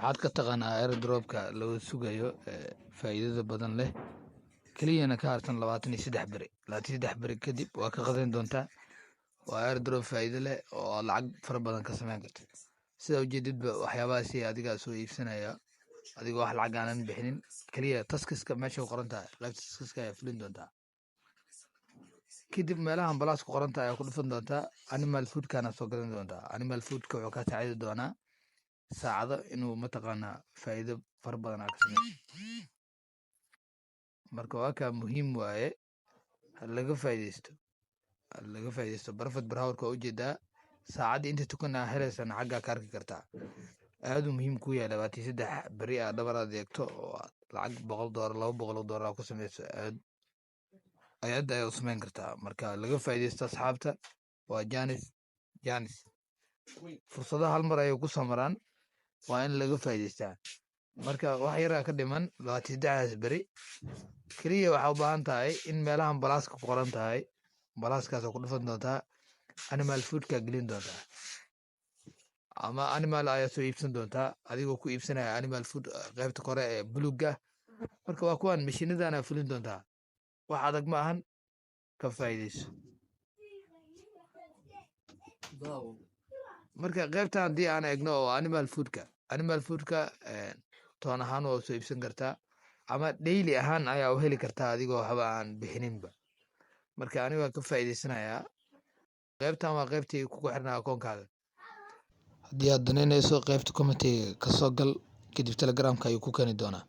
maxaad ka taqaanaa airdropka lagu sugayo faa'iidada badan leh keliyana ka harsan 23 beri kadib waa ka qadayn doontaa. waa airdrop faa'iido leh oo aad lacag fara badan ka samayn karto. sida ujeedidba waxyaabahaasi adigaa soo iibsanaya adigoo wax lacag aanan bixinin keliya taskiska meesha ku qoran tahay qaybta taskiska ayaa fulin doontaa. kadib meelahan balaas ku qoran tahay ayaa ku dhufan doontaa. animal foodkana soo gadan doontaa. animal foodka wuxuu ka saacidi doonaa saacado inuu mataqaanaa faa'iido fara badan aa ka sameeyo. marka waa kaa muhiim waaye ha laga faa'iidaysto barafad barhawarka waa ujeedaa saacaddii inta tukanaa helaysana xaggaa ka arki kartaa. aaduu muhiim kuu yahay 23 beri aa dhabar aad eegto oo aad lacag $100 $200 aa ku samayso aad u samayn kartaa. marka laga faa'iidaysto asxaabta waa jaanis fursadaha hal mar ayay ku samaraan waa in laga faa'iidaystaa. marka wax yaraa ka dhiman 23 beri keliya waxaa u baahan tahay in meelahan balaaska ku qoran tahay balaaskaasoo ku dhufan doontaa. animal foodka gelin doontaa ama animal ayaa soo iibsan doontaa adigoo ku iibsanaya animal food qaybta kore ee buluga. marka waa kuwan mashiinadana fulin doontaa. wax adag ma ahan, ka faa'iidayso. marka qaybtan haddii aan eegno oo animal foodka toon ahaan waa soo iibsan kartaa ama daily ahaan ayaa u heli kartaa adigoo waxba aan bixininba. marka aniga waa ka faa'iidaysanayaa. qaybtan waa qaybtii kugu xirnaa akoonkaaga. haddii aad danaynayso qaybta commentiga ka soo gal kadib telegramka ayuu ku keeni doonaa.